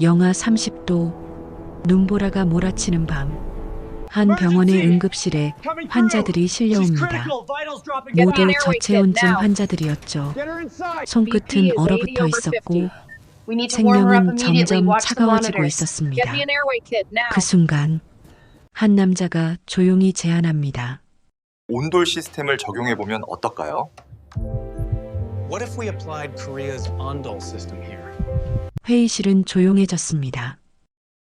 영하 30도, 눈보라가 몰아치는 밤. 한 병원의 응급실에 환자들이 실려옵니다. 모두 저체온증 환자들이었죠. 손끝은 얼어붙어 있었고 생명은 점점 차가워지고 있었습니다. 그 순간 한 남자가 조용히 제안합니다. 온돌 시스템을 적용해 보면 어떨까요? What if we applied Korea's ondol system here? 회의실은 조용해졌습니다.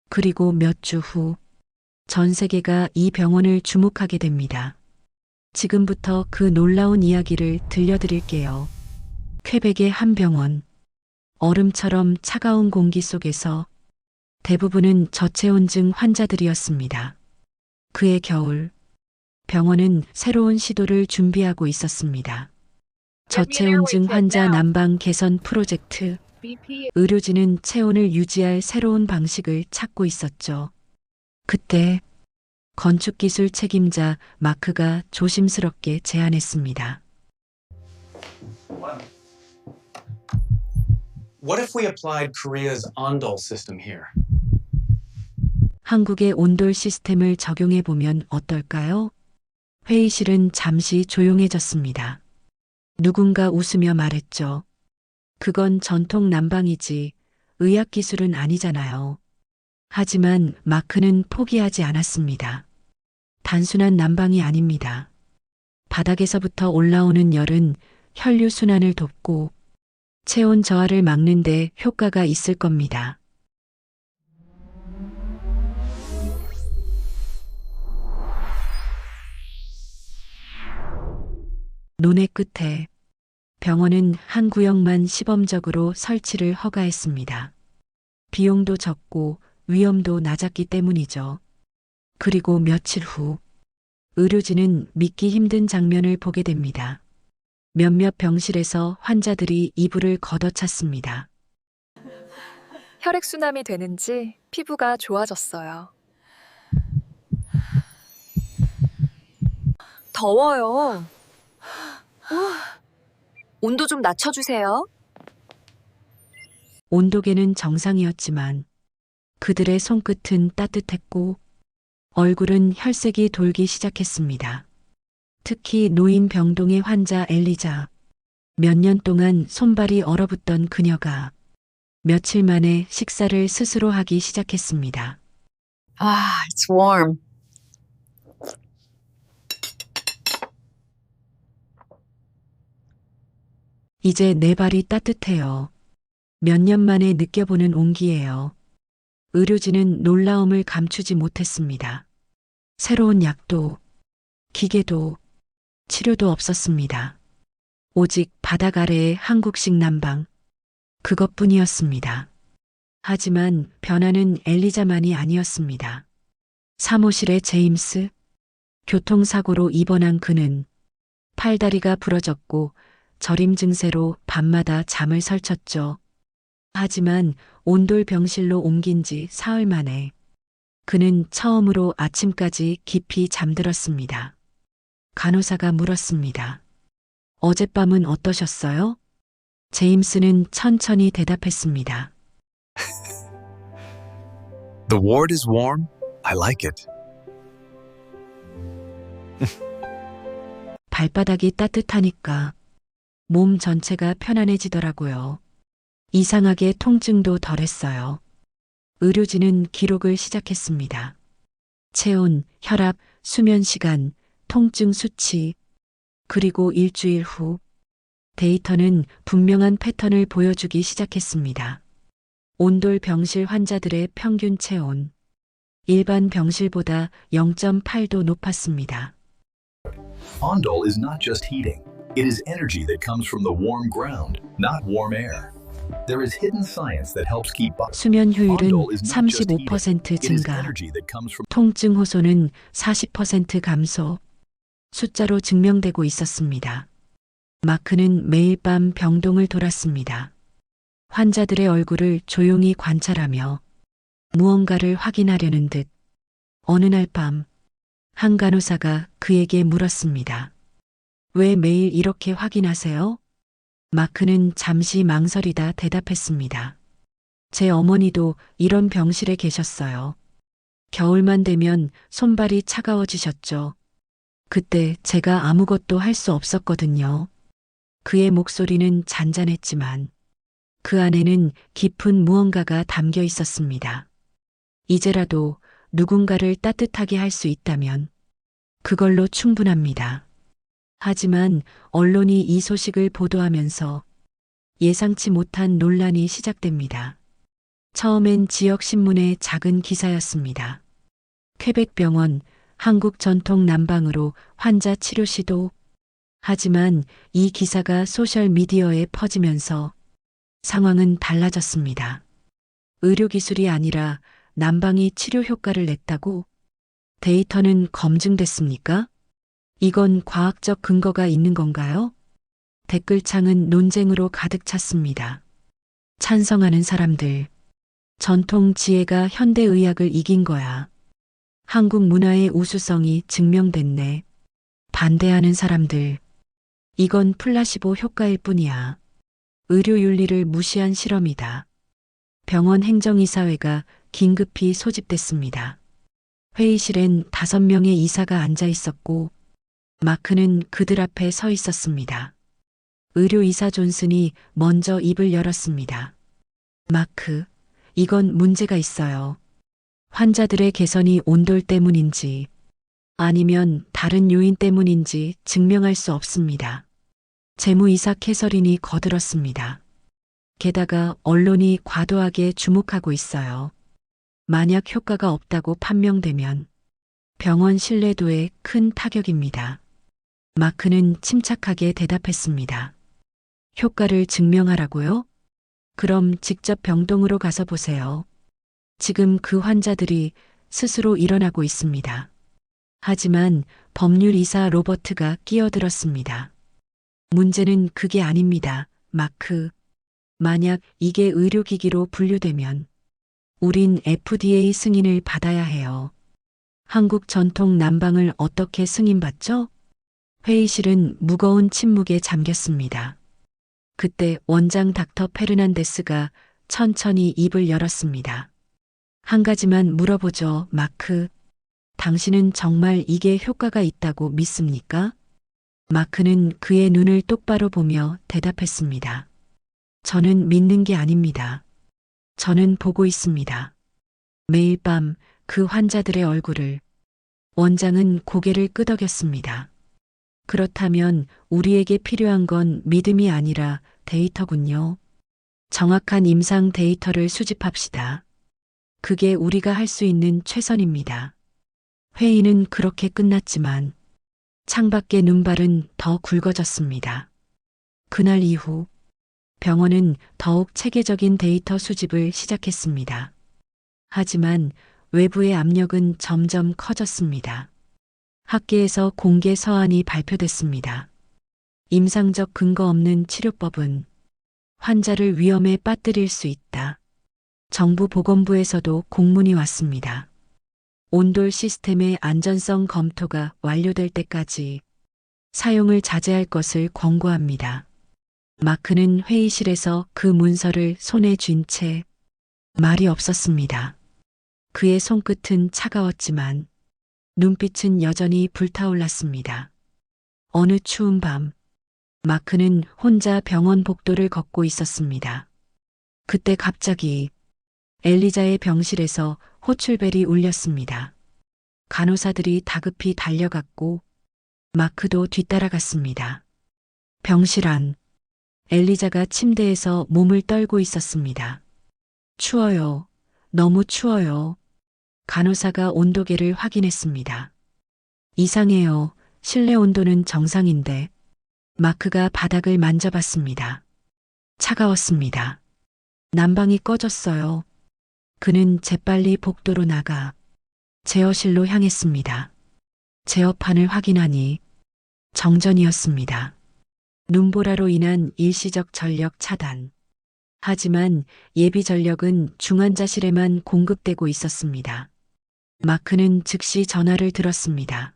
그리고 몇 주 후 전 세계가 이 병원을 주목하게 됩니다. 지금부터 그 놀라운 이야기를 들려드릴게요. 퀘벡의 한 병원. 얼음처럼 차가운 공기 속에서 대부분은 저체온증 환자들이었습니다. 그해 겨울, 병원은 새로운 시도를 준비하고 있었습니다. 저체온증 환자 난방 개선 프로젝트. 의료진은 체온을 유지할 새로운 방식을 찾고 있었죠. 그때 건축기술 책임자 마크가 조심스럽게 제안했습니다. What if we applied Korea's ondol system here? 한국의 온돌 시스템을 적용해 보면 어떨까요? 회의실은 잠시 조용해졌습니다. 누군가 웃으며 말했죠. 그건 전통 난방이지 의학기술은 아니잖아요. 하지만 마크는 포기하지 않았습니다. 단순한 난방이 아닙니다. 바닥에서부터 올라오는 열은 혈류순환을 돕고 체온 저하를 막는 데 효과가 있을 겁니다. 논의 끝에 병원은 한 구역만 시범적으로 설치를 허가했습니다. 비용도 적고 위험도 낮았기 때문이죠. 그리고 며칠 후 의료진은 믿기 힘든 장면을 보게 됩니다. 몇몇 병실에서 환자들이 이불을 걷어찼습니다. 혈액순환이 되는지 피부가 좋아졌어요. 더워요. 온도 좀 낮춰주세요. 온도계는 정상이었지만 그들의 손끝은 따뜻했고 얼굴은 혈색이 돌기 시작했습니다. 특히 노인 병동의 환자 엘리자. 몇 년 동안 손발이 얼어붙던 그녀가 며칠 만에 식사를 스스로 하기 시작했습니다. It's warm. 이제 내 발이 따뜻해요. 몇 년 만에 느껴보는 온기예요. 의료진은 놀라움을 감추지 못했습니다. 새로운 약도, 기계도, 치료도 없었습니다. 오직 바닥 아래의 한국식 난방, 그것뿐이었습니다. 하지만 변화는 엘리자만이 아니었습니다. 사무실의 제임스, 교통사고로 입원한 그는 팔다리가 부러졌고 저림 증세로 밤마다 잠을 설쳤죠. 하지만 온돌 병실로 옮긴 지 사흘 만에 그는 처음으로 아침까지 깊이 잠들었습니다. 간호사가 물었습니다. 어젯밤은 어떠셨어요? 제임스는 천천히 대답했습니다. The ward is warm. I like it. 발바닥이 따뜻하니까 몸 전체가 편안해지더라고요. 이상하게 통증도 덜했어요. 의료진은 기록을 시작했습니다. 체온, 혈압, 수면 시간, 통증 수치, 그리고 일주일 후 데이터는 분명한 패턴을 보여주기 시작했습니다. 온돌 병실 환자들의 평균 체온, 일반 병실보다 0.8도 높았습니다. Ondol is not just heating. It is energy that comes from the warm ground, not warm air. There is hidden science that helps keep 수면 효율은 Ondol is not just heating. 35% It is 증가, energy that comes from 통증 호소는 40% 감소, 숫자로 증명되고 있었습니다. 마크는 매일 밤 병동을 돌았습니다. 환자들의 얼굴을 조용히 관찰하며 무언가를 확인하려는 듯 어느 날 밤 한 간호사가 그에게 물었습니다. 왜 매일 이렇게 확인하세요? 마크는 잠시 망설이다 대답했습니다. 제 어머니도 이런 병실에 계셨어요. 겨울만 되면 손발이 차가워지셨죠. 그때 제가 아무것도 할 수 없었거든요. 그의 목소리는 잔잔했지만 그 안에는 깊은 무언가가 담겨 있었습니다. 이제라도 누군가를 따뜻하게 할 수 있다면 그걸로 충분합니다. 하지만 언론이 이 소식을 보도하면서 예상치 못한 논란이 시작됩니다. 처음엔 지역 신문의 작은 기사였습니다. 퀘벡병원 한국 전통 난방으로 환자 치료 시도. 하지만 이 기사가 소셜 미디어에 퍼지면서 상황은 달라졌습니다. 의료기술이 아니라 난방이 치료 효과를 냈다고? 데이터는 검증됐습니까? 이건 과학적 근거가 있는 건가요? 댓글창은 논쟁으로 가득 찼습니다. 찬성하는 사람들. 전통 지혜가 현대의학을 이긴 거야. 한국 문화의 우수성이 증명됐네. 반대하는 사람들. 이건 플라시보 효과일 뿐이야. 의료윤리를 무시한 실험이다. 병원 행정이사회가 긴급히 소집됐습니다. 회의실엔 5명의 이사가 앉아 있었고 마크는 그들 앞에 서 있었습니다. 의료이사 존슨이 먼저 입을 열었습니다. 마크, 이건 문제가 있어요. 환자들의 개선이 온돌 때문인지 아니면 다른 요인 때문인지 증명할 수 없습니다. 재무이사 캐서린이 거들었습니다. 게다가 언론이 과도하게 주목하고 있어요. 만약 효과가 없다고 판명되면 병원 신뢰도에 큰 타격입니다. 마크는 침착하게 대답했습니다. 효과를 증명하라고요? 그럼 직접 병동으로 가서 보세요. 지금 그 환자들이 스스로 일어나고 있습니다. 하지만 법률이사 로버트가 끼어들었습니다. 문제는 그게 아닙니다, 마크. 만약 이게 의료기기로 분류되면 우린 FDA 승인을 받아야 해요. 한국 전통 난방을 어떻게 승인받죠? 회의실은 무거운 침묵에 잠겼습니다. 그때 원장 닥터 페르난데스가 천천히 입을 열었습니다. 한 가지만 물어보죠, 마크. 당신은 정말 이게 효과가 있다고 믿습니까? 마크는 그의 눈을 똑바로 보며 대답했습니다. 저는 믿는 게 아닙니다. 저는 보고 있습니다. 매일 밤 그 환자들의 얼굴을. 원장은 고개를 끄덕였습니다. 그렇다면 우리에게 필요한 건 믿음이 아니라 데이터군요. 정확한 임상 데이터를 수집합시다. 그게 우리가 할 수 있는 최선입니다. 회의는 그렇게 끝났지만 창밖의 눈발은 더 굵어졌습니다. 그날 이후 병원은 더욱 체계적인 데이터 수집을 시작했습니다. 하지만 외부의 압력은 점점 커졌습니다. 학계에서 공개 서한이 발표됐습니다. 임상적 근거 없는 치료법은 환자를 위험에 빠뜨릴 수 있다. 정부 보건부에서도 공문이 왔습니다. 온돌 시스템의 안전성 검토가 완료될 때까지 사용을 자제할 것을 권고합니다. 마크는 회의실에서 그 문서를 손에 쥔 채 말이 없었습니다. 그의 손끝은 차가웠지만 눈빛은 여전히 불타올랐습니다. 어느 추운 밤, 마크는 혼자 병원 복도를 걷고 있었습니다. 그때 갑자기 엘리자의 병실에서 호출벨이 울렸습니다. 간호사들이 다급히 달려갔고 마크도 뒤따라갔습니다. 병실 안, 엘리자가 침대에서 몸을 떨고 있었습니다. 추워요. 너무 추워요. 간호사가 온도계를 확인했습니다. 이상해요. 실내 온도는 정상인데. 마크가 바닥을 만져봤습니다. 차가웠습니다. 난방이 꺼졌어요. 그는 재빨리 복도로 나가 제어실로 향했습니다. 제어판을 확인하니 정전이었습니다. 눈보라로 인한 일시적 전력 차단. 하지만 예비 전력은 중환자실에만 공급되고 있었습니다. 마크는 즉시 전화를 들었습니다.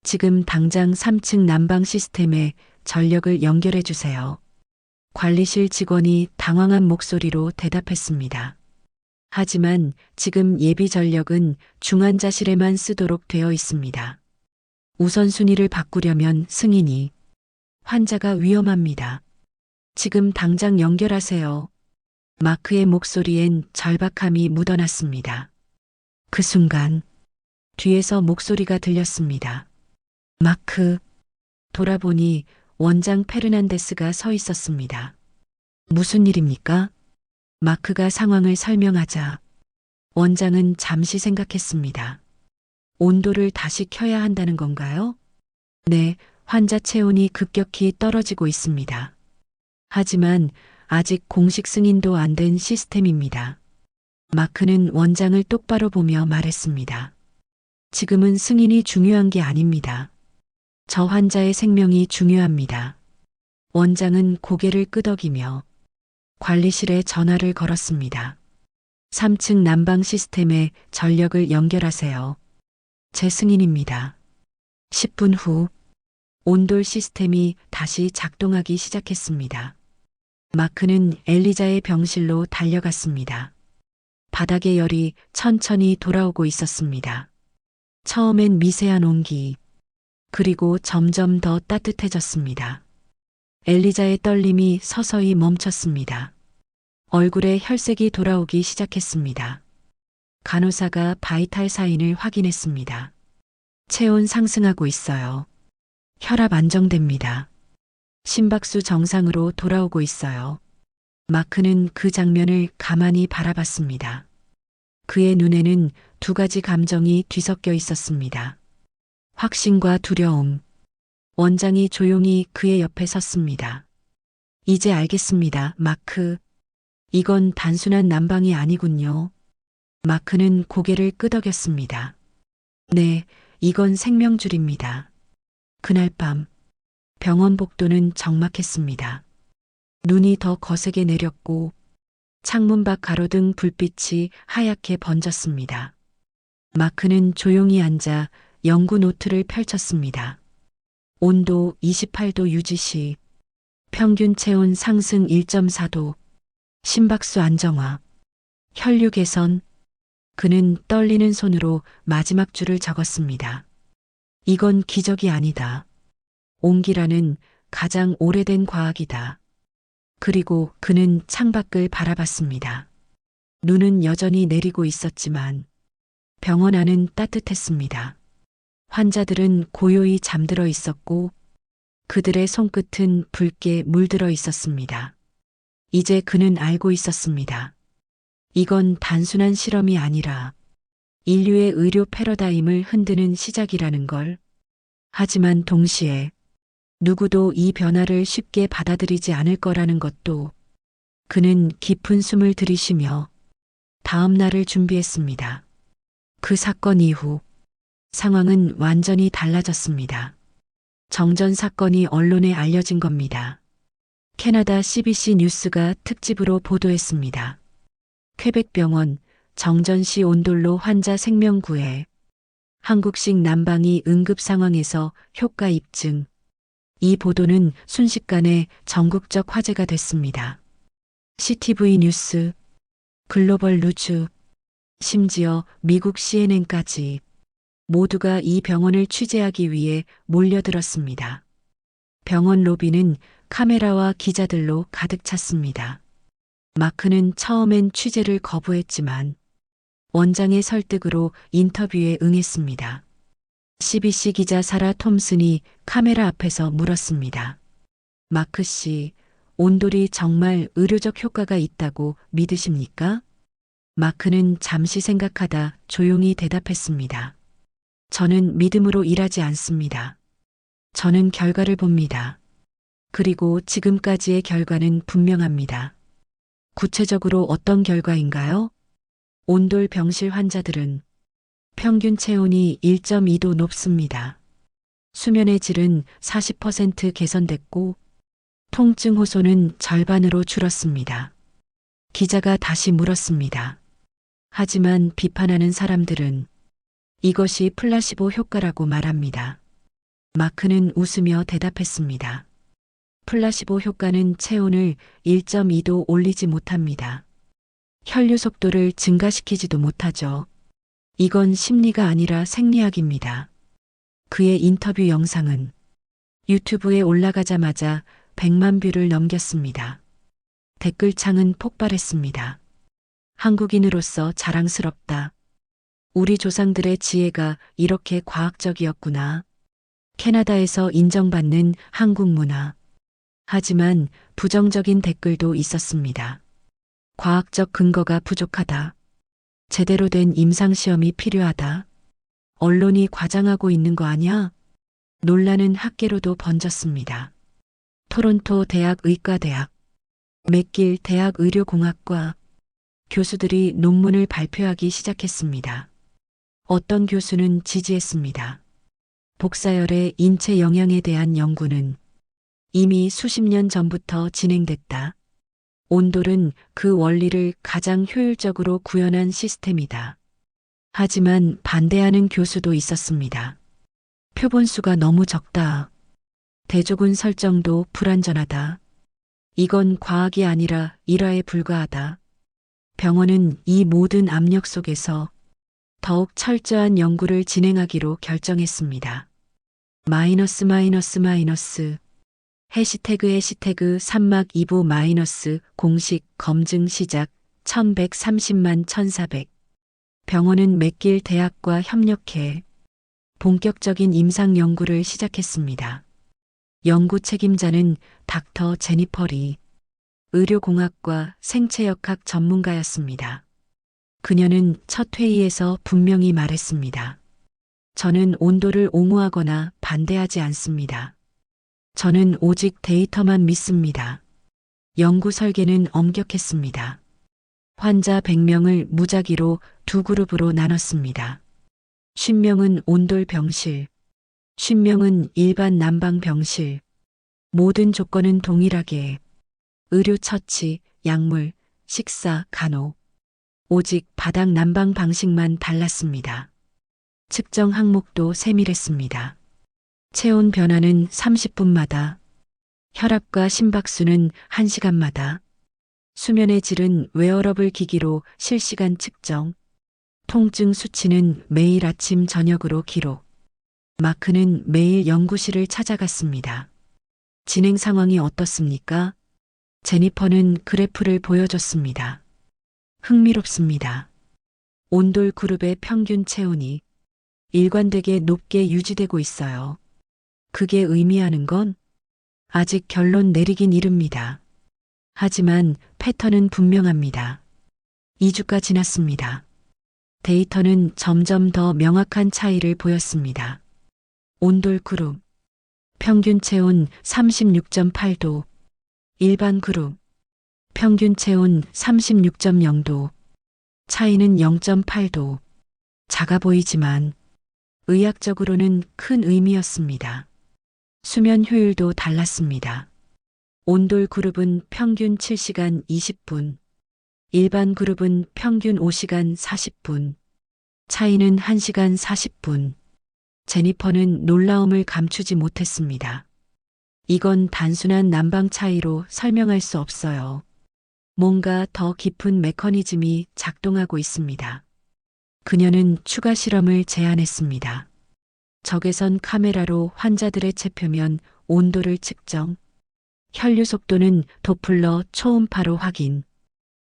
지금 당장 3층 난방 시스템에 전력을 연결해 주세요. 관리실 직원이 당황한 목소리로 대답했습니다. 하지만 지금 예비 전력은 중환자실에만 쓰도록 되어 있습니다. 우선순위를 바꾸려면 승인이 환자가 위험합니다. 지금 당장 연결하세요. 마크의 목소리엔 절박함이 묻어났습니다. 그 순간 뒤에서 목소리가 들렸습니다. 마크. 돌아보니 원장 페르난데스가 서 있었습니다. 무슨 일입니까? 마크가 상황을 설명하자 원장은 잠시 생각했습니다. 온도를 다시 켜야 한다는 건가요? 네, 환자 체온이 급격히 떨어지고 있습니다. 하지만 아직 공식 승인도 안 된 시스템입니다. 마크는 원장을 똑바로 보며 말했습니다. 지금은 승인이 중요한 게 아닙니다. 저 환자의 생명이 중요합니다. 원장은 고개를 끄덕이며 관리실에 전화를 걸었습니다. 3층 난방 시스템에 전력을 연결하세요. 제 승인입니다. 10분 후 온돌 시스템이 다시 작동하기 시작했습니다. 마크는 엘리자의 병실로 달려갔습니다. 바닥의 열이 천천히 돌아오고 있었습니다. 처음엔 미세한 온기, 그리고 점점 더 따뜻해졌습니다. 엘리자의 떨림이 서서히 멈췄습니다. 얼굴에 혈색이 돌아오기 시작했습니다. 간호사가 바이탈 사인을 확인했습니다. 체온 상승하고 있어요. 혈압 안정됩니다. 심박수 정상으로 돌아오고 있어요. 마크는 그 장면을 가만히 바라봤습니다. 그의 눈에는 두 가지 감정이 뒤섞여 있었습니다. 확신과 두려움. 원장이 조용히 그의 옆에 섰습니다. 이제 알겠습니다, 마크. 이건 단순한 난방이 아니군요. 마크는 고개를 끄덕였습니다. 네, 이건 생명줄입니다. 그날 밤 병원 복도는 적막했습니다. 눈이 더 거세게 내렸고 창문 밖 가로등 불빛이 하얗게 번졌습니다. 마크는 조용히 앉아 연구 노트를 펼쳤습니다. 온도 28도 유지 시 평균 체온 상승 1.4도, 심박수 안정화, 혈류 개선. 그는 떨리는 손으로 마지막 줄을 적었습니다. 이건 기적이 아니다. 온기라는 가장 오래된 과학이다. 그리고 그는 창밖을 바라봤습니다. 눈은 여전히 내리고 있었지만 병원 안은 따뜻했습니다. 환자들은 고요히 잠들어 있었고 그들의 손끝은 붉게 물들어 있었습니다. 이제 그는 알고 있었습니다. 이건 단순한 실험이 아니라 인류의 의료 패러다임을 흔드는 시작이라는 걸. 하지만 동시에 누구도 이 변화를 쉽게 받아들이지 않을 거라는 것도. 그는 깊은 숨을 들이쉬며 다음 날을 준비했습니다. 그 사건 이후 상황은 완전히 달라졌습니다. 정전 사건이 언론에 알려진 겁니다. 캐나다 CBC 뉴스가 특집으로 보도했습니다. 퀘벡병원 정전 시 온돌로 환자 생명 구해. 한국식 난방이 응급 상황에서 효과 입증. 이 보도는 순식간에 전국적 화제가 됐습니다. CTV 뉴스, 글로벌 루즈, 심지어 미국 CNN까지 모두가 이 병원을 취재하기 위해 몰려들었습니다. 병원 로비는 카메라와 기자들로 가득 찼습니다. 마크는 처음엔 취재를 거부했지만 원장의 설득으로 인터뷰에 응했습니다. CBC 기자 사라 톰슨이 카메라 앞에서 물었습니다. 마크 씨, 온돌이 정말 의료적 효과가 있다고 믿으십니까? 마크는 잠시 생각하다 조용히 대답했습니다. 저는 믿음으로 일하지 않습니다. 저는 결과를 봅니다. 그리고 지금까지의 결과는 분명합니다. 구체적으로 어떤 결과인가요? 온돌 병실 환자들은 평균 체온이 1.2도 높습니다. 수면의 질은 40% 개선됐고 통증 호소는 절반으로 줄었습니다. 기자가 다시 물었습니다. 하지만 비판하는 사람들은 이것이 플라시보 효과라고 말합니다. 마크는 웃으며 대답했습니다. 플라시보 효과는 체온을 1.2도 올리지 못합니다. 혈류 속도를 증가시키지도 못하죠. 이건 심리가 아니라 생리학입니다. 그의 인터뷰 영상은 유튜브에 올라가자마자 100만 뷰를 넘겼습니다. 댓글창은 폭발했습니다. 한국인으로서 자랑스럽다. 우리 조상들의 지혜가 이렇게 과학적이었구나. 캐나다에서 인정받는 한국 문화. 하지만 부정적인 댓글도 있었습니다. 과학적 근거가 부족하다. 제대로 된 임상시험이 필요하다. 언론이 과장하고 있는 거 아니야? 논란은 학계로도 번졌습니다. 토론토 대학 의과대학, 맥길 대학 의료공학과 교수들이 논문을 발표하기 시작했습니다. 어떤 교수는 지지했습니다. 복사열의 인체 영향에 대한 연구는 이미 수십 년 전부터 진행됐다. 온돌은 그 원리를 가장 효율적으로 구현한 시스템이다. 하지만 반대하는 교수도 있었습니다. 표본수가 너무 적다. 대조군 설정도 불완전하다. 이건 과학이 아니라 일화에 불과하다. 병원은 이 모든 압력 속에서 더욱 철저한 연구를 진행하기로 결정했습니다. 해시태그 산막 2부 공식 검증 시작 1130만 1400 병원은 맥길 대학과 협력해 본격적인 임상 연구를 시작했습니다. 연구 책임자는 닥터 제니퍼 리, 의료공학과 생체역학 전문가였습니다. 그녀는 첫 회의에서 분명히 말했습니다. 저는 온도를 옹호하거나 반대하지 않습니다. 저는 오직 데이터만 믿습니다. 연구 설계는 엄격했습니다. 환자 100명을 무작위로 두 그룹으로 나눴습니다. 50명은 온돌 병실, 50명은 일반 난방 병실. 모든 조건은 동일하게 의료 처치, 약물, 식사, 간호. 오직 바닥 난방 방식만 달랐습니다. 측정 항목도 세밀했습니다. 체온 변화는 30분마다, 혈압과 심박수는 1시간마다, 수면의 질은 웨어러블 기기로 실시간 측정, 통증 수치는 매일 아침 저녁으로 기록. 마크는 매일 연구실을 찾아갔습니다. 진행 상황이 어떻습니까? 제니퍼는 그래프를 보여줬습니다. 흥미롭습니다. 온돌 그룹의 평균 체온이 일관되게 높게 유지되고 있어요. 그게 의미하는 건 아직 결론 내리긴 이릅니다. 하지만 패턴은 분명합니다. 2주가 지났습니다. 데이터는 점점 더 명확한 차이를 보였습니다. 온돌 그룹, 평균 체온 36.8도, 일반 그룹, 평균 체온 36.0도, 차이는 0.8도. 작아 보이지만 의학적으로는 큰 의미였습니다. 수면 효율도 달랐습니다. 온돌 그룹은 평균 7시간 20분, 일반 그룹은 평균 5시간 40분, 차이는 1시간 40분. 제니퍼는 놀라움을 감추지 못했습니다. 이건 단순한 난방 차이로 설명할 수 없어요. 뭔가 더 깊은 메커니즘이 작동하고 있습니다. 그녀는 추가 실험을 제안했습니다. 적외선 카메라로 환자들의 체표면 온도를 측정, 혈류 속도는 도플러 초음파로 확인,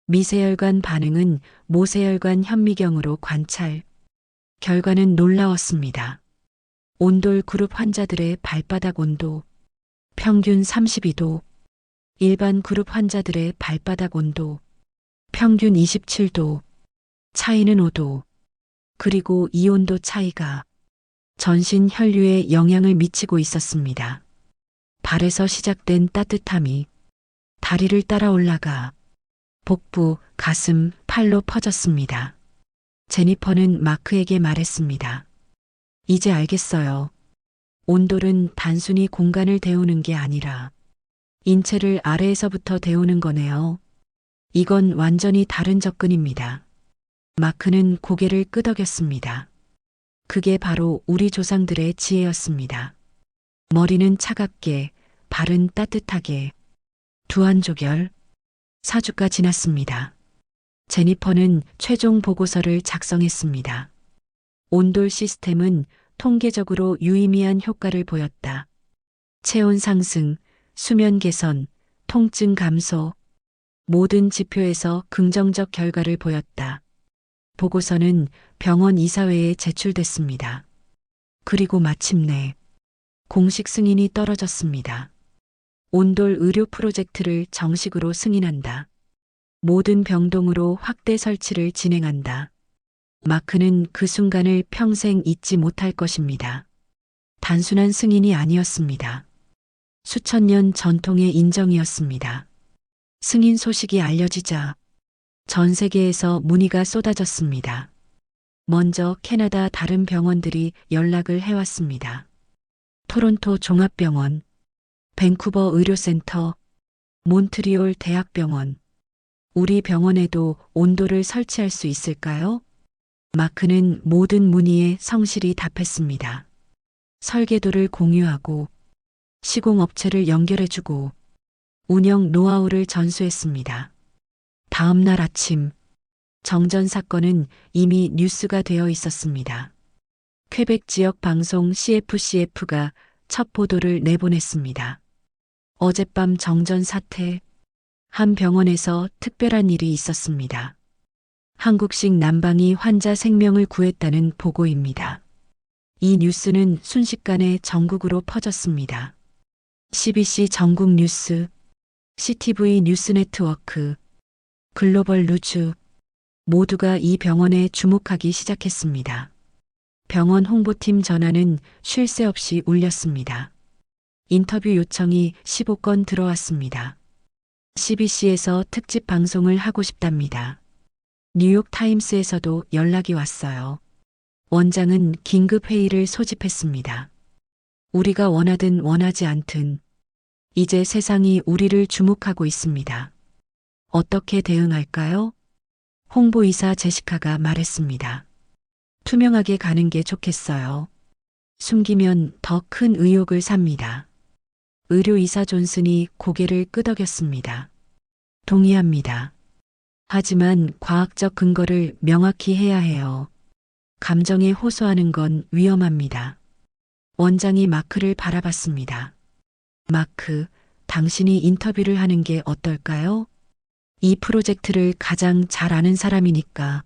미세혈관 반응은 모세혈관 현미경으로 관찰. 결과는 놀라웠습니다. 온돌 그룹 환자들의 발바닥 온도, 평균 32도, 일반 그룹 환자들의 발바닥 온도, 평균 27도, 차이는 5도, 그리고 이 온도 차이가 전신 혈류에 영향을 미치고 있었습니다. 발에서 시작된 따뜻함이 다리를 따라 올라가 복부, 가슴, 팔로 퍼졌습니다. 제니퍼는 마크에게 말했습니다. 이제 알겠어요. 온돌은 단순히 공간을 데우는 게 아니라 인체를 아래에서부터 데우는 거네요. 이건 완전히 다른 접근입니다. 마크는 고개를 끄덕였습니다. 그게 바로 우리 조상들의 지혜였습니다. 머리는 차갑게, 발은 따뜻하게. 두한조결. 4주가 지났습니다. 제니퍼는 최종 보고서를 작성했습니다. 온돌 시스템은 통계적으로 유의미한 효과를 보였다. 체온 상승, 수면 개선, 통증 감소, 모든 지표에서 긍정적 결과를 보였다. 보고서는 병원 이사회에 제출됐습니다. 그리고 마침내 공식 승인이 떨어졌습니다. 온돌 의료 프로젝트를 정식으로 승인한다. 모든 병동으로 확대 설치를 진행한다. 마크는 그 순간을 평생 잊지 못할 것입니다. 단순한 승인이 아니었습니다. 수천 년 전통의 인정이었습니다. 승인 소식이 알려지자 전 세계에서 문의가 쏟아졌습니다. 먼저 캐나다 다른 병원들이 연락을 해왔습니다. 토론토 종합병원, 밴쿠버 의료센터, 몬트리올 대학병원. 우리 병원에도 온도를 설치할 수 있을까요? 마크는 모든 문의에 성실히 답했습니다. 설계도를 공유하고 시공업체를 연결해주고 운영 노하우를 전수했습니다. 다음 날 아침, 정전 사건은 이미 뉴스가 되어 있었습니다. 퀘벡 지역 방송 CFCF가 첫 보도를 내보냈습니다. 어젯밤 정전 사태, 한 병원에서 특별한 일이 있었습니다. 한국식 난방이 환자 생명을 구했다는 보고입니다. 이 뉴스는 순식간에 전국으로 퍼졌습니다. CBC 전국 뉴스, CTV 뉴스 네트워크, 글로벌 루즈 모두가 이 병원에 주목하기 시작했습니다. 병원 홍보팀 전화는 쉴 새 없이 울렸습니다. 인터뷰 요청이 15건 들어왔습니다. CBC에서 특집 방송을 하고 싶답니다. 뉴욕 타임스에서도 연락이 왔어요. 원장은 긴급 회의를 소집했습니다. 우리가 원하든 원하지 않든 이제 세상이 우리를 주목하고 있습니다. 어떻게 대응할까요? 홍보이사 제시카가 말했습니다. 투명하게 가는 게 좋겠어요. 숨기면 더 큰 의혹을 삽니다. 의료이사 존슨이 고개를 끄덕였습니다. 동의합니다. 하지만 과학적 근거를 명확히 해야 해요. 감정에 호소하는 건 위험합니다. 원장이 마크를 바라봤습니다. 마크, 당신이 인터뷰를 하는 게 어떨까요? 이 프로젝트를 가장 잘 아는 사람이니까.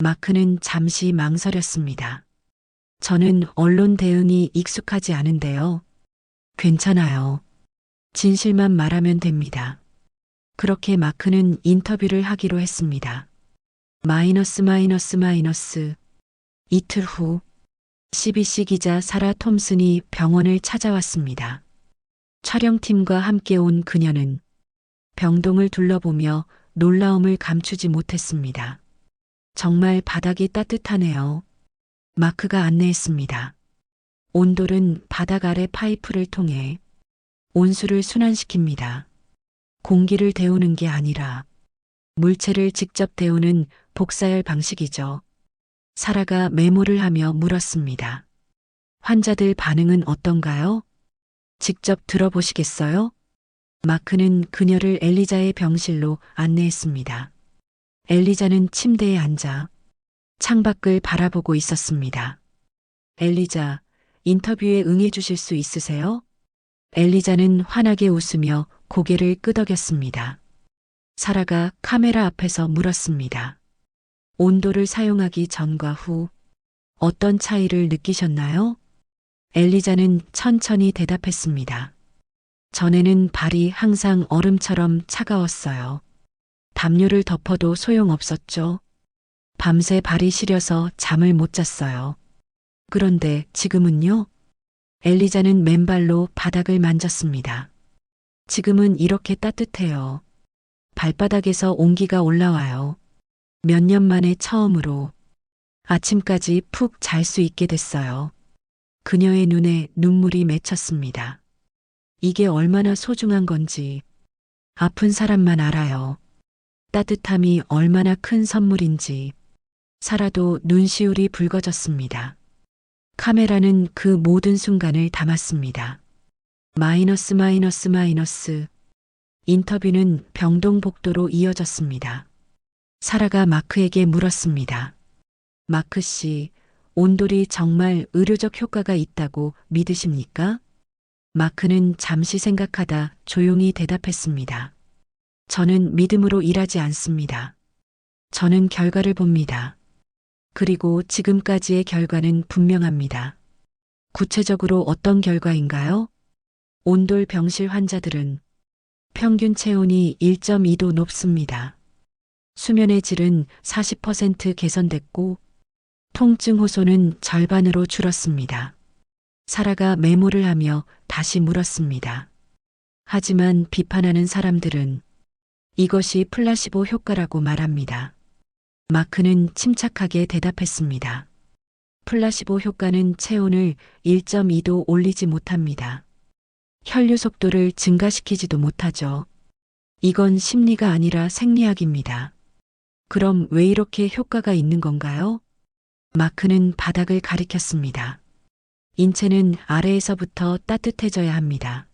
마크는 잠시 망설였습니다. 저는 언론 대응이 익숙하지 않은데요. 괜찮아요. 진실만 말하면 됩니다. 그렇게 마크는 인터뷰를 하기로 했습니다. 이틀 후 CBC 기자 사라 톰슨이 병원을 찾아왔습니다. 촬영팀과 함께 온 그녀는 병동을 둘러보며 놀라움을 감추지 못했습니다. 정말 바닥이 따뜻하네요. 마크가 안내했습니다. 온돌은 바닥 아래 파이프를 통해 온수를 순환시킵니다. 공기를 데우는 게 아니라 물체를 직접 데우는 복사열 방식이죠. 사라가 메모를 하며 물었습니다. 환자들 반응은 어떤가요? 직접 들어보시겠어요? 마크는 그녀를 엘리자의 병실로 안내했습니다. 엘리자는 침대에 앉아 창밖을 바라보고 있었습니다. 엘리자, 인터뷰에 응해주실 수 있으세요? 엘리자는 환하게 웃으며 고개를 끄덕였습니다. 사라가 카메라 앞에서 물었습니다. 온도를 사용하기 전과 후 어떤 차이를 느끼셨나요? 엘리자는 천천히 대답했습니다. 전에는 발이 항상 얼음처럼 차가웠어요. 담요를 덮어도 소용없었죠. 밤새 발이 시려서 잠을 못 잤어요. 그런데 지금은요? 엘리자는 맨발로 바닥을 만졌습니다. 지금은 이렇게 따뜻해요. 발바닥에서 온기가 올라와요. 몇 년 만에 처음으로 아침까지 푹 잘 수 있게 됐어요. 그녀의 눈에 눈물이 맺혔습니다. 이게 얼마나 소중한 건지 아픈 사람만 알아요. 따뜻함이 얼마나 큰 선물인지. 사라도 눈시울이 붉어졌습니다. 카메라는 그 모든 순간을 담았습니다. 인터뷰는 병동 복도로 이어졌습니다. 사라가 마크에게 물었습니다. 마크 씨, 온돌이 정말 의료적 효과가 있다고 믿으십니까? 마크는 잠시 생각하다 조용히 대답했습니다. 저는 믿음으로 일하지 않습니다. 저는 결과를 봅니다. 그리고 지금까지의 결과는 분명합니다. 구체적으로 어떤 결과인가요? 온돌 병실 환자들은 평균 체온이 1.2도 높습니다. 수면의 질은 40% 개선됐고 통증 호소는 절반으로 줄었습니다. 사라가 메모를 하며 다시 물었습니다. 하지만 비판하는 사람들은 이것이 플라시보 효과라고 말합니다. 마크는 침착하게 대답했습니다. 플라시보 효과는 체온을 1.2도 올리지 못합니다. 혈류 속도를 증가시키지도 못하죠. 이건 심리가 아니라 생리학입니다. 그럼 왜 이렇게 효과가 있는 건가요? 마크는 바닥을 가리켰습니다. 인체는 아래에서부터 따뜻해져야 합니다.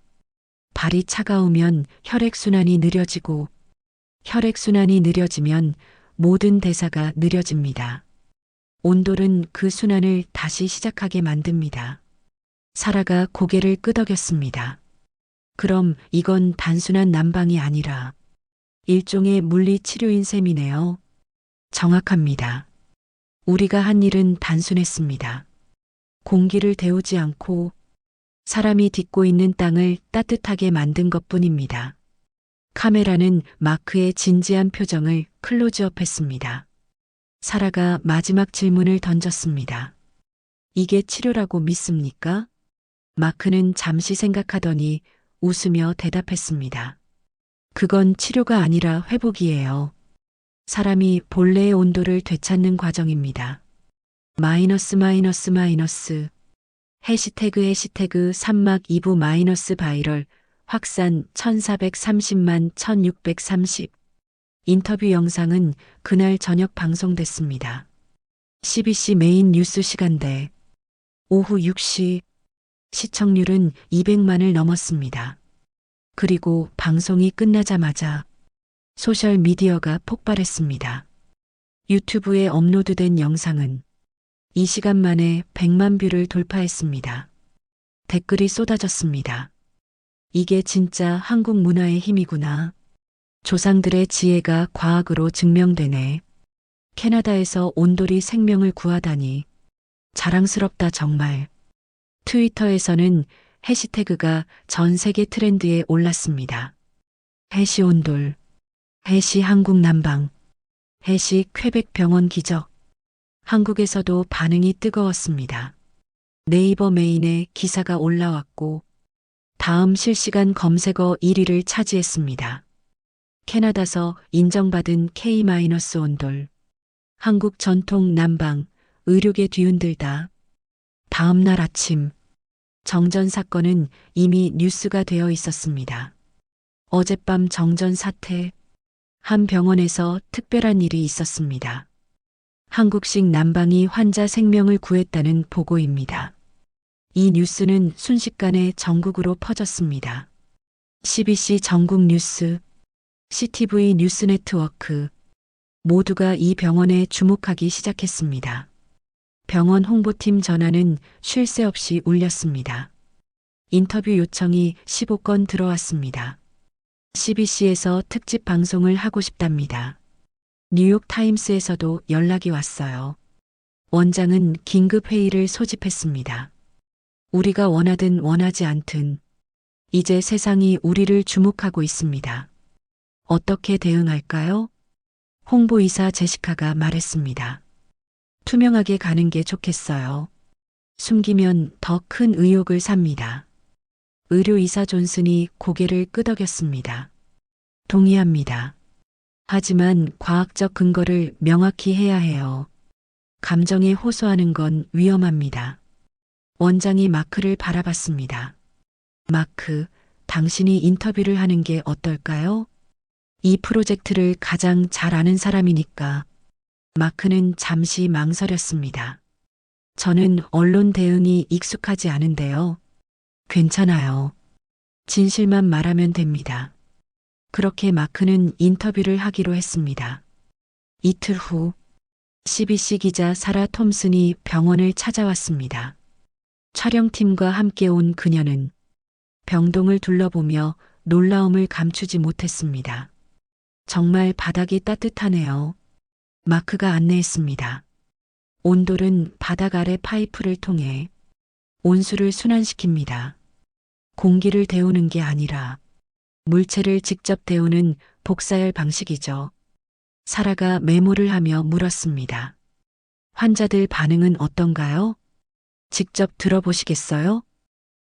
발이 차가우면 혈액순환이 느려지고 혈액순환이 느려지면 모든 대사가 느려집니다. 온돌은 그 순환을 다시 시작하게 만듭니다. 사라가 고개를 끄덕였습니다. 그럼 이건 단순한 난방이 아니라 일종의 물리 치료인 셈이네요. 정확합니다. 우리가 한 일은 단순했습니다. 공기를 데우지 않고 사람이 딛고 있는 땅을 따뜻하게 만든 것뿐입니다. 카메라는 마크의 진지한 표정을 클로즈업했습니다. 사라가 마지막 질문을 던졌습니다. 이게 치료라고 믿습니까? 마크는 잠시 생각하더니 웃으며 대답했습니다. 그건 치료가 아니라 회복이에요. 사람이 본래의 온도를 되찾는 과정입니다. 마이너스 해시태그 3막 2부 마이너스 바이럴 확산 1430만 1630 인터뷰 영상은 그날 저녁 방송됐습니다. CBC 메인 뉴스 시간대 오후 6시 시청률은 200만을 넘었습니다. 그리고 방송이 끝나자마자 소셜미디어가 폭발했습니다. 유튜브에 업로드된 영상은 2시간 만에 100만 뷰를 돌파했습니다. 댓글이 쏟아졌습니다. 이게 진짜 한국 문화의 힘이구나. 조상들의 지혜가 과학으로 증명되네. 캐나다에서 온돌이 생명을 구하다니. 자랑스럽다 정말. 트위터에서는 해시태그가 전 세계 트렌드에 올랐습니다. 해시 온돌, 해시 한국 난방, 해시 퀘벡 병원 기적. 한국에서도 반응이 뜨거웠습니다. 네이버 메인에 기사가 올라왔고 다음 실시간 검색어 1위를 차지했습니다. 캐나다서 인정받은 K-온돌, 한국 전통 난방, 의료계 뒤흔들다. 다음 날 아침, 정전 사건은 이미 뉴스가 되어 있었습니다. 어젯밤 정전 사태, 한 병원에서 특별한 일이 있었습니다. 한국식 난방이 환자 생명을 구했다는 보고입니다. 이 뉴스는 순식간에 전국으로 퍼졌습니다. CBC 전국 뉴스, CTV 뉴스 네트워크 모두가 이 병원에 주목하기 시작했습니다. 병원 홍보팀 전화는 쉴 새 없이 울렸습니다. 인터뷰 요청이 15건 들어왔습니다. CBC에서 특집 방송을 하고 싶답니다. 뉴욕 타임스에서도 연락이 왔어요. 원장은 긴급 회의를 소집했습니다. 우리가 원하든 원하지 않든 이제 세상이 우리를 주목하고 있습니다. 어떻게 대응할까요? 홍보이사 제시카가 말했습니다. 투명하게 가는 게 좋겠어요. 숨기면 더 큰 의혹을 삽니다. 의료이사 존슨이 고개를 끄덕였습니다. 동의합니다. 하지만 과학적 근거를 명확히 해야 해요. 감정에 호소하는 건 위험합니다. 원장이 마크를 바라봤습니다. 마크, 당신이 인터뷰를 하는 게 어떨까요? 이 프로젝트를 가장 잘 아는 사람이니까. 마크는 잠시 망설였습니다. 저는 언론 대응이 익숙하지 않은데요. 괜찮아요. 진실만 말하면 됩니다. 그렇게 마크는 인터뷰를 하기로 했습니다. 이틀 후 CBC 기자 사라 톰슨이 병원을 찾아왔습니다. 촬영팀과 함께 온 그녀는 병동을 둘러보며 놀라움을 감추지 못했습니다. 정말 바닥이 따뜻하네요. 마크가 안내했습니다. 온돌은 바닥 아래 파이프를 통해 온수를 순환시킵니다. 공기를 데우는 게 아니라 물체를 직접 데우는 복사열 방식이죠. 사라가 메모를 하며 물었습니다. 환자들 반응은 어떤가요? 직접 들어보시겠어요?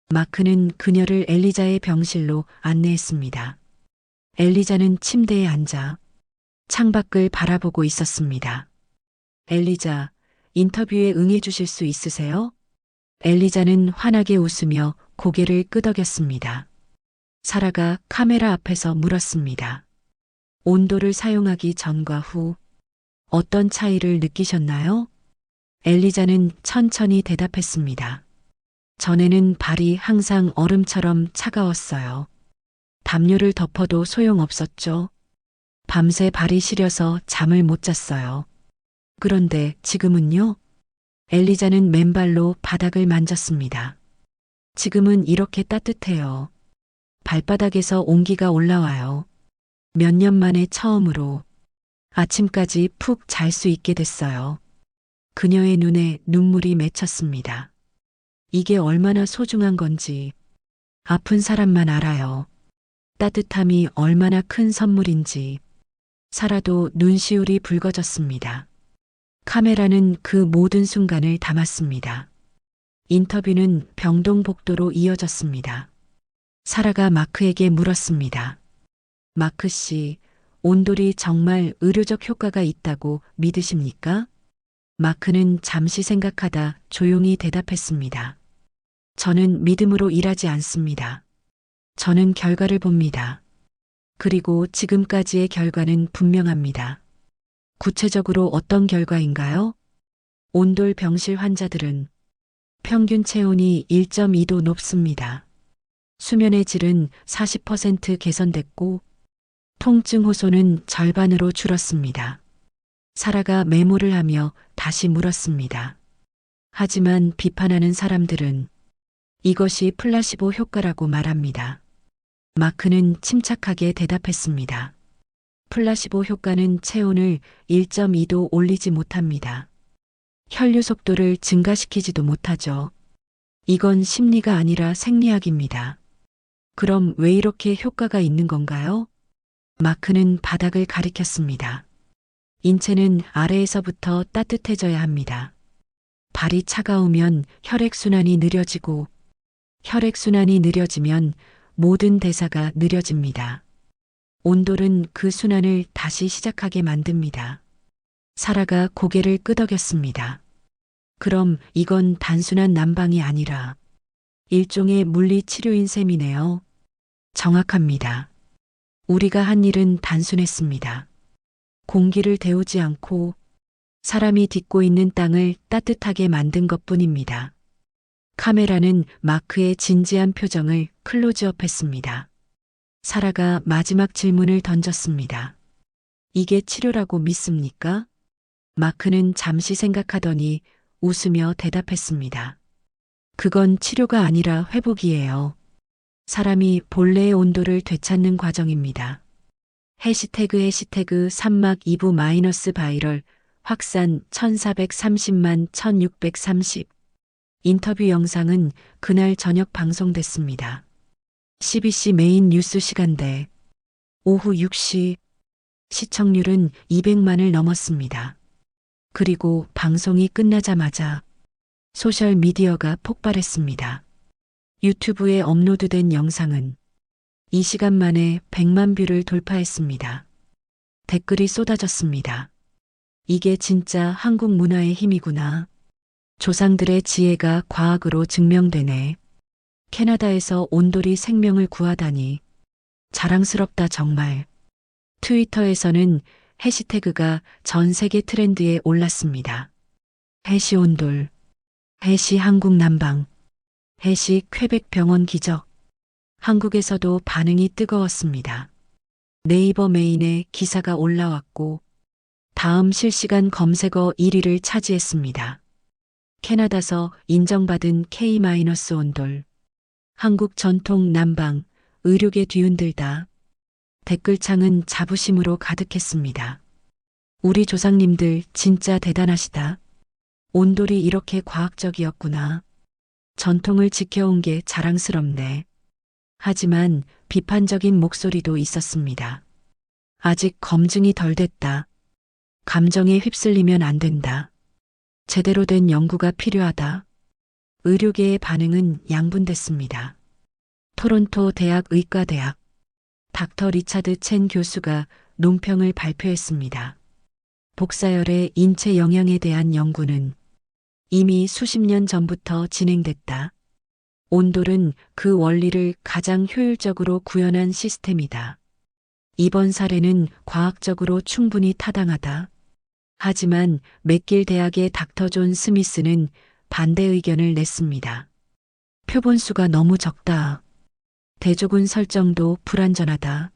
마크는 그녀를 엘리자의 병실로 안내했습니다. 엘리자는 침대에 앉아 창밖을 바라보고 있었습니다. 엘리자, 인터뷰에 응해주실 수 있으세요? 엘리자는 환하게 웃으며 고개를 끄덕였습니다. 사라가 카메라 앞에서 물었습니다. 온도를 사용하기 전과 후 어떤 차이를 느끼셨나요? 엘리자는 천천히 대답했습니다. 전에는 발이 항상 얼음처럼 차가웠어요. 담요를 덮어도 소용없었죠. 밤새 발이 시려서 잠을 못 잤어요. 그런데 지금은요? 엘리자는 맨발로 바닥을 만졌습니다. 지금은 이렇게 따뜻해요. 발바닥에서 온기가 올라와요. 몇 년 만에 처음으로 아침까지 푹 잘 수 있게 됐어요. 그녀의 눈에 눈물이 맺혔습니다. 이게 얼마나 소중한 건지 아픈 사람만 알아요. 따뜻함이 얼마나 큰 선물인지. 사라도 눈시울이 붉어졌습니다. 카메라는 그 모든 순간을 담았습니다. 인터뷰는 병동복도로 이어졌습니다. 사라가 마크에게 물었습니다. 마크 씨, 온돌이 정말 의료적 효과가 있다고 믿으십니까? 마크는 잠시 생각하다 조용히 대답했습니다. 저는 믿음으로 일하지 않습니다. 저는 결과를 봅니다. 그리고 지금까지의 결과는 분명합니다. 구체적으로 어떤 결과인가요? 온돌 병실 환자들은 평균 체온이 1.2도 높습니다. 수면의 질은 40% 개선됐고 통증 호소는 절반으로 줄었습니다. 사라가 메모를 하며 다시 물었습니다. 하지만 비판하는 사람들은 이것이 플라시보 효과라고 말합니다. 마크는 침착하게 대답했습니다. 플라시보 효과는 체온을 1.2도 올리지 못합니다. 혈류 속도를 증가시키지도 못하죠. 이건 심리가 아니라 생리학입니다. 그럼 왜 이렇게 효과가 있는 건가요? 마크는 바닥을 가리켰습니다. 인체는 아래에서부터 따뜻해져야 합니다. 발이 차가우면 혈액순환이 느려지고 혈액순환이 느려지면 모든 대사가 느려집니다. 온돌은 그 순환을 다시 시작하게 만듭니다. 사라가 고개를 끄덕였습니다. 그럼 이건 단순한 난방이 아니라 일종의 물리치료인 셈이네요. 정확합니다. 우리가 한 일은 단순했습니다. 공기를 데우지 않고 사람이 딛고 있는 땅을 따뜻하게 만든 것뿐입니다. 카메라는 마크의 진지한 표정을 클로즈업했습니다. 사라가 마지막 질문을 던졌습니다. 이게 치료라고 믿습니까? 마크는 잠시 생각하더니 웃으며 대답했습니다. 그건 치료가 아니라 회복이에요. 사람이 본래의 온도를 되찾는 과정입니다. 해시태그 3막 2부 마이너스 바이럴 확산 1430만 1630 인터뷰 영상은 그날 저녁 방송됐습니다. CBC 메인 뉴스 시간대 오후 6시 시청률은 200만을 넘었습니다. 그리고 방송이 끝나자마자 소셜미디어가 폭발했습니다. 유튜브에 업로드된 영상은 이 시간 만에 100만 뷰를 돌파했습니다. 댓글이 쏟아졌습니다. 이게 진짜 한국 문화의 힘이구나. 조상들의 지혜가 과학으로 증명되네. 캐나다에서 온돌이 생명을 구하다니. 자랑스럽다 정말. 트위터에서는 해시태그가 전 세계 트렌드에 올랐습니다. 해시 온돌, 해시 한국 난방, 해시 퀘벡 병원 기적. 한국에서도 반응이 뜨거웠습니다. 네이버 메인에 기사가 올라왔고 다음 실시간 검색어 1위를 차지했습니다. 캐나다서 인정받은 K-온돌. 한국 전통 난방, 의료계 뒤흔들다. 댓글창은 자부심으로 가득했습니다. 우리 조상님들 진짜 대단하시다. 온돌이 이렇게 과학적이었구나. 전통을 지켜온 게 자랑스럽네. 하지만 비판적인 목소리도 있었습니다. 아직 검증이 덜 됐다. 감정에 휩쓸리면 안 된다. 제대로 된 연구가 필요하다. 의료계의 반응은 양분됐습니다. 토론토 대학 의과대학 닥터 리차드 첸 교수가 논평을 발표했습니다. 복사열의 인체 영향에 대한 연구는 이미 수십 년 전부터 진행됐다. 온돌은 그 원리를 가장 효율적으로 구현한 시스템이다. 이번 사례는 과학적으로 충분히 타당하다. 하지만 맥길 대학의 닥터 존 스미스는 반대 의견을 냈습니다. 표본수가 너무 적다. 대조군 설정도 불완전하다.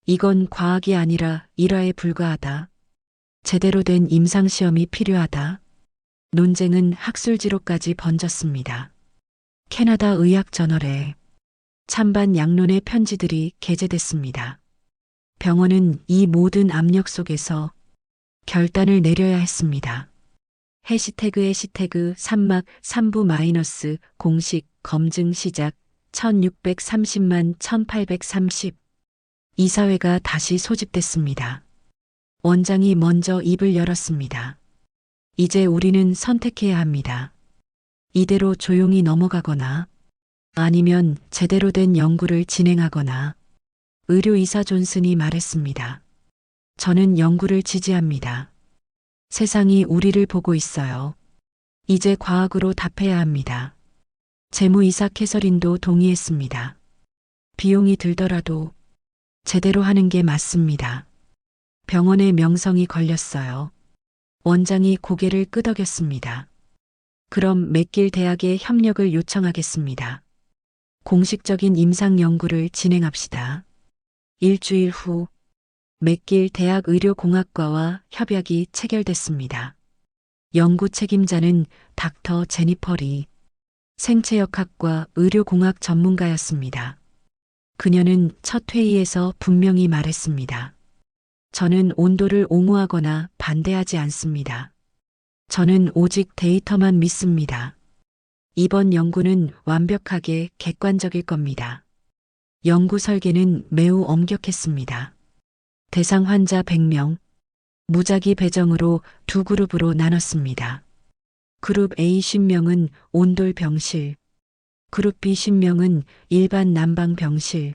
이건 과학이 아니라 일화에 불과하다. 제대로 된 임상시험이 필요하다. 논쟁은 학술지로까지 번졌습니다. 캐나다 의학저널에 찬반 양론의 편지들이 게재됐습니다. 병원은 이 모든 압력 속에서 결단을 내려야 했습니다. 해시태그 3막 3부 마이너스 공식 검증 시작 1630만 1830 이사회가 다시 소집됐습니다. 원장이 먼저 입을 열었습니다. 이제 우리는 선택해야 합니다. 이대로 조용히 넘어가거나 아니면 제대로 된 연구를 진행하거나 의료이사 존슨이 말했습니다. 저는 연구를 지지합니다. 세상이 우리를 보고 있어요. 이제 과학으로 답해야 합니다. 재무이사 캐서린도 동의했습니다. 비용이 들더라도 제대로 하는 게 맞습니다. 병원의 명성이 걸렸어요. 원장이 고개를 끄덕였습니다. 그럼 맥길 대학에 협력을 요청하겠습니다. 공식적인 임상 연구를 진행합시다. 일주일 후 맥길 대학 의료공학과와 협약이 체결됐습니다. 연구 책임자는 닥터 제니퍼 리, 생체역학과 의료공학 전문가였습니다. 그녀는 첫 회의에서 분명히 말했습니다. 저는 온도를 옹호하거나 반대하지 않습니다. 저는 오직 데이터만 믿습니다. 이번 연구는 완벽하게 객관적일 겁니다. 연구 설계는 매우 엄격했습니다. 대상 환자 100명, 무작위 배정으로 두 그룹으로 나눴습니다. 그룹 A 50명은 온돌 병실, 그룹 B 10명은 일반 난방 병실.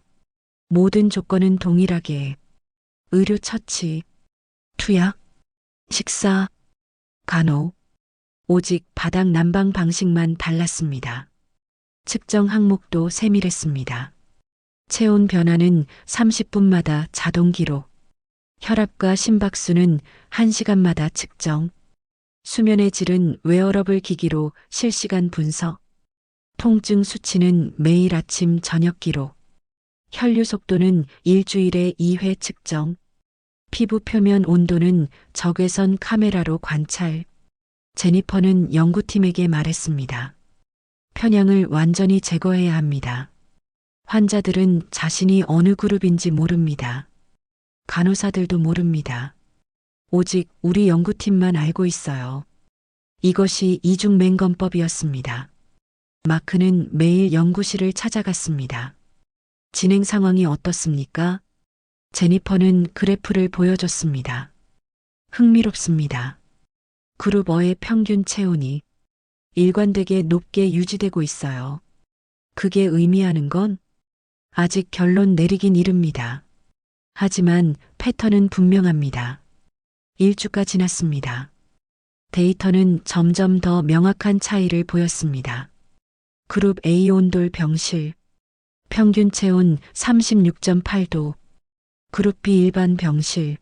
모든 조건은 동일하게 의료 처치, 투약, 식사, 간호, 오직 바닥 난방 방식만 달랐습니다. 측정 항목도 세밀했습니다. 체온 변화는 30분마다 자동 기록, 혈압과 심박수는 1시간마다 측정, 수면의 질은 웨어러블 기기로 실시간 분석, 통증 수치는 매일 아침 저녁 기록, 혈류 속도는 일주일에 2회 측정, 피부 표면 온도는 적외선 카메라로 관찰. 제니퍼는 연구팀에게 말했습니다. 편향을 완전히 제거해야 합니다. 환자들은 자신이 어느 그룹인지 모릅니다. 간호사들도 모릅니다. 오직 우리 연구팀만 알고 있어요. 이것이 이중맹검법이었습니다. 마크는 매일 연구실을 찾아갔습니다. 진행 상황이 어떻습니까? 제니퍼는 그래프를 보여줬습니다. 흥미롭습니다. 그룹 어의 평균 체온이 일관되게 높게 유지되고 있어요. 그게 의미하는 건 아직 결론 내리긴 이릅니다. 하지만 패턴은 분명합니다. 1주가 지났습니다. 데이터는 점점 더 명확한 차이를 보였습니다. 그룹 A 온돌 병실, 평균 체온 36.8도, 그룹 B 일반 병실,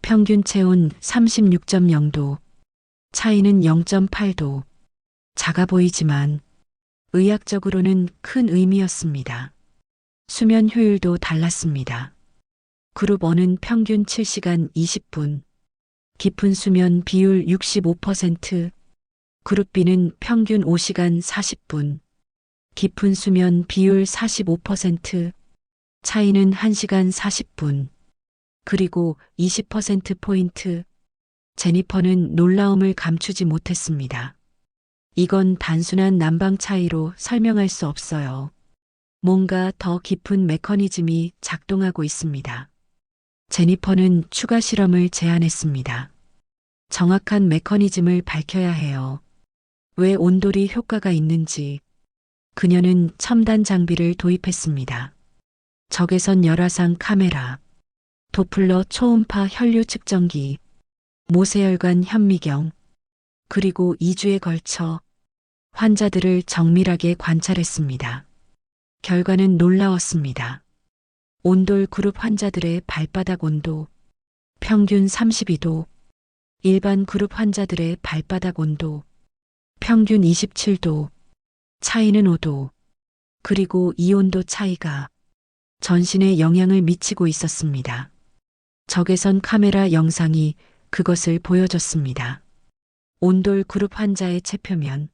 평균 체온 36.0도, 차이는 0.8도. 작아 보이지만 의학적으로는 큰 의미였습니다. 수면 효율도 달랐습니다. 그룹 어는 평균 7시간 20분, 깊은 수면 비율 65%, 그룹 B는 평균 5시간 40분, 깊은 수면 비율 45%, 차이는 1시간 40분, 그리고 20%포인트. 제니퍼는 놀라움을 감추지 못했습니다. 이건 단순한 난방 차이로 설명할 수 없어요. 뭔가 더 깊은 메커니즘이 작동하고 있습니다. 제니퍼는 추가 실험을 제안했습니다. 정확한 메커니즘을 밝혀야 해요. 왜 온돌이 효과가 있는지. 그녀는 첨단 장비를 도입했습니다. 적외선 열화상 카메라, 도플러 초음파 혈류 측정기, 모세혈관 현미경, 그리고 2주에 걸쳐 환자들을 정밀하게 관찰했습니다. 결과는 놀라웠습니다. 온돌 그룹 환자들의 발바닥 온도 평균 32도, 일반 그룹 환자들의 발바닥 온도 평균 27도, 차이는 5도, 그리고 이 온도 차이가 전신에 영향을 미치고 있었습니다. 적외선 카메라 영상이 그것을 보여줬습니다. 온돌 그룹 환자의 체표면,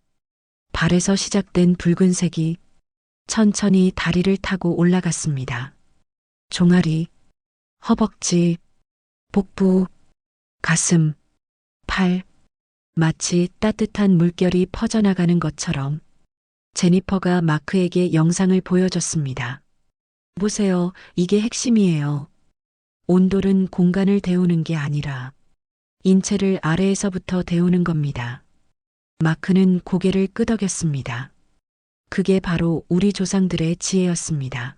발에서 시작된 붉은색이 천천히 다리를 타고 올라갔습니다. 종아리, 허벅지, 복부, 가슴, 팔, 마치 따뜻한 물결이 퍼져나가는 것처럼 제니퍼가 마크에게 영상을 보여줬습니다. 보세요, 이게 핵심이에요. 온돌은 공간을 데우는 게 아니라 인체를 아래에서부터 데우는 겁니다. 마크는 고개를 끄덕였습니다. 그게 바로 우리 조상들의 지혜였습니다.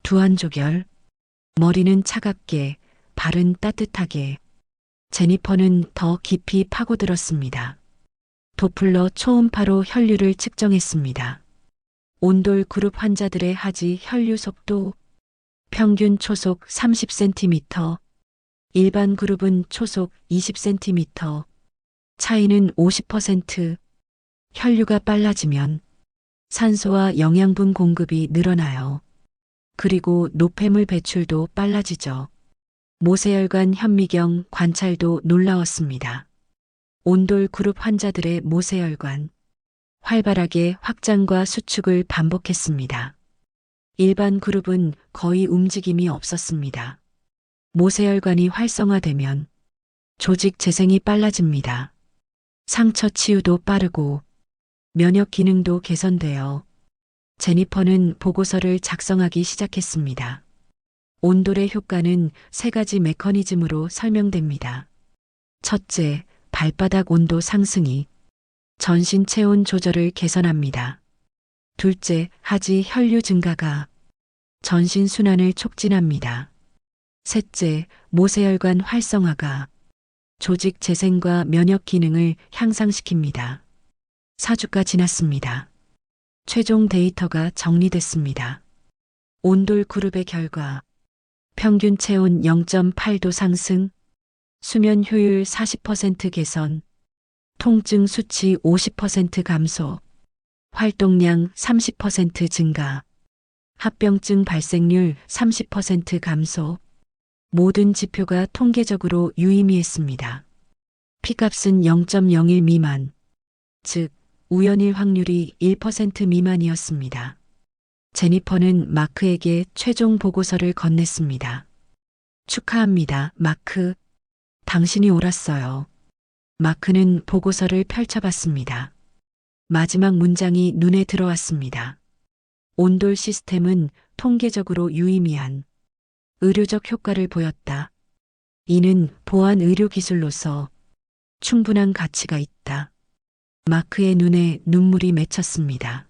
두 한 조결, 머리는 차갑게, 발은 따뜻하게. 제니퍼는 더 깊이 파고들었습니다. 도플러 초음파로 혈류를 측정했습니다. 온돌 그룹 환자들의 하지 혈류 속도 평균 초속 30cm, 일반 그룹은 초속 20cm, 차이는 50%. 혈류가 빨라지면 산소와 영양분 공급이 늘어나요. 그리고 노폐물 배출도 빨라지죠. 모세혈관 현미경 관찰도 놀라웠습니다. 온돌 그룹 환자들의 모세혈관, 활발하게 확장과 수축을 반복했습니다. 일반 그룹은 거의 움직임이 없었습니다. 모세혈관이 활성화되면 조직 재생이 빨라집니다. 상처 치유도 빠르고 면역 기능도 개선되어 제니퍼는 보고서를 작성하기 시작했습니다. 온돌의 효과는 3가지 메커니즘으로 설명됩니다. 첫째, 발바닥 온도 상승이 전신 체온 조절을 개선합니다. 둘째, 하지 혈류 증가가 전신 순환을 촉진합니다. 셋째, 모세혈관 활성화가 조직 재생과 면역 기능을 향상시킵니다. 4주가 지났습니다. 최종 데이터가 정리됐습니다. 온돌 그룹의 결과, 평균 체온 0.8도 상승, 수면 효율 40% 개선, 통증 수치 50% 감소, 활동량 30% 증가, 합병증 발생률 30% 감소, 모든 지표가 통계적으로 유의미했습니다. P값은 0.01 미만, 즉 우연일 확률이 1% 미만이었습니다. 제니퍼는 마크에게 최종 보고서를 건넸습니다. 축하합니다, 마크. 당신이 옳았어요. 마크는 보고서를 펼쳐봤습니다. 마지막 문장이 눈에 들어왔습니다. 온돌 시스템은 통계적으로 유의미한 의료적 효과를 보였다. 이는 보안 의료 기술로서 충분한 가치가 있다. 마크의 눈에 눈물이 맺혔습니다.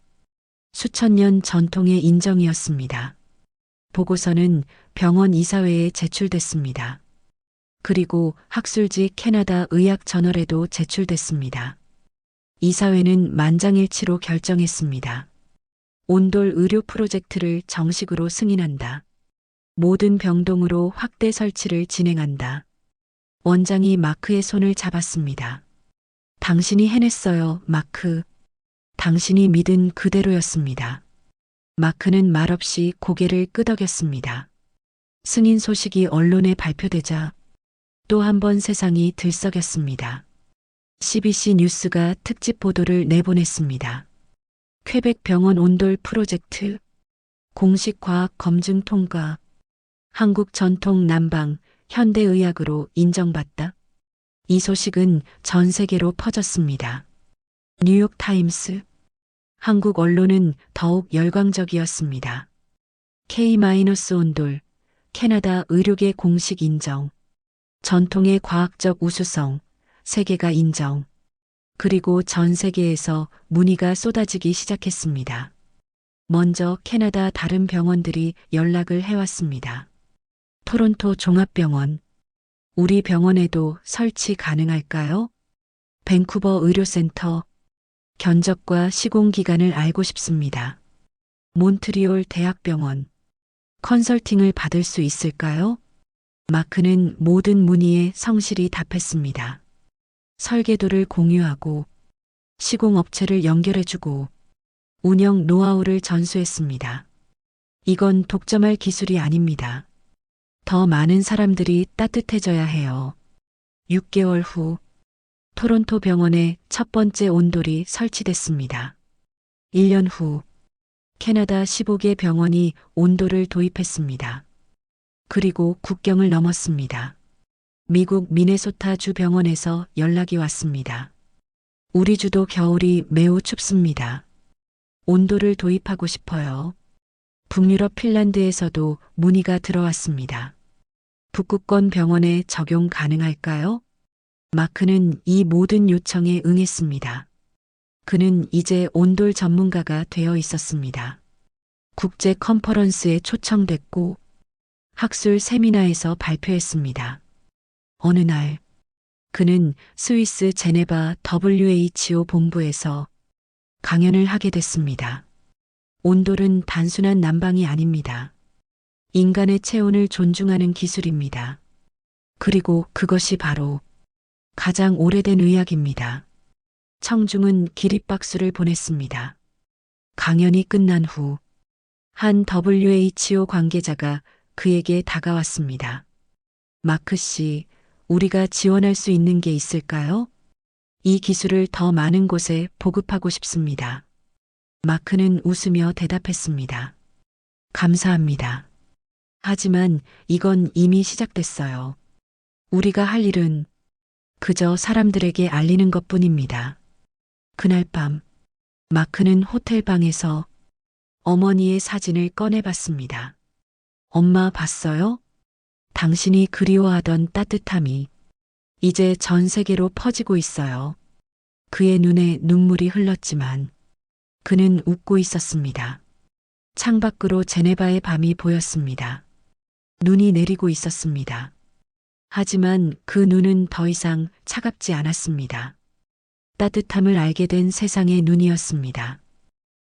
수천 년 전통의 인정이었습니다. 보고서는 병원 이사회에 제출됐습니다. 그리고 학술지 캐나다 의학 저널에도 제출됐습니다. 이사회는 만장일치로 결정했습니다. 온돌 의료 프로젝트를 정식으로 승인한다. 모든 병동으로 확대 설치를 진행한다. 원장이 마크의 손을 잡았습니다. 당신이 해냈어요, 마크. 당신이 믿은 그대로였습니다. 마크는 말없이 고개를 끄덕였습니다. 승인 소식이 언론에 발표되자 또 한 번 세상이 들썩였습니다. CBC 뉴스가 특집 보도를 내보냈습니다. 퀘벡 병원 온돌 프로젝트 공식 과학 검증 통과. 한국 전통 난방 현대의학으로 인정받다. 이 소식은 전 세계로 퍼졌습니다. 뉴욕 타임스. 한국 언론은 더욱 열광적이었습니다. K-온돌 캐나다 의료계 공식 인정. 전통의 과학적 우수성, 세계가 인정. 그리고 전 세계에서 문의가 쏟아지기 시작했습니다. 먼저 캐나다 다른 병원들이 연락을 해왔습니다. 토론토 종합병원. 우리 병원에도 설치 가능할까요? 밴쿠버 의료센터. 견적과 시공기간을 알고 싶습니다. 몬트리올 대학병원. 컨설팅을 받을 수 있을까요? 마크는 모든 문의에 성실히 답했습니다. 설계도를 공유하고 시공업체를 연결해주고 운영 노하우를 전수했습니다. 이건 독점할 기술이 아닙니다. 더 많은 사람들이 따뜻해져야 해요. 6개월 후 토론토 병원에 첫 번째 온돌이 설치됐습니다. 1년 후 캐나다 15개 병원이 온돌을 도입했습니다. 그리고 국경을 넘었습니다. 미국 미네소타 주 병원에서 연락이 왔습니다. 우리 주도 겨울이 매우 춥습니다. 온돌을 도입하고 싶어요. 북유럽 핀란드에서도 문의가 들어왔습니다. 북극권 병원에 적용 가능할까요? 마크는 이 모든 요청에 응했습니다. 그는 이제 온돌 전문가가 되어 있었습니다. 국제 컨퍼런스에 초청됐고 학술 세미나에서 발표했습니다. 어느 날 그는 스위스 제네바 WHO 본부에서 강연을 하게 됐습니다. 온돌은 단순한 난방이 아닙니다. 인간의 체온을 존중하는 기술입니다. 그리고 그것이 바로 가장 오래된 의학입니다. 청중은 기립박수를 보냈습니다. 강연이 끝난 후 한 WHO 관계자가 그에게 다가왔습니다. 마크 씨, 우리가 지원할 수 있는 게 있을까요? 이 기술을 더 많은 곳에 보급하고 싶습니다. 마크는 웃으며 대답했습니다. 감사합니다. 하지만 이건 이미 시작됐어요. 우리가 할 일은 그저 사람들에게 알리는 것뿐입니다. 그날 밤, 마크는 호텔방에서 어머니의 사진을 꺼내봤습니다. 엄마 봤어요? 당신이 그리워하던 따뜻함이 이제 전 세계로 퍼지고 있어요. 그의 눈에 눈물이 흘렀지만 그는 웃고 있었습니다. 창밖으로 제네바의 밤이 보였습니다. 눈이 내리고 있었습니다. 하지만 그 눈은 더 이상 차갑지 않았습니다. 따뜻함을 알게 된 세상의 눈이었습니다.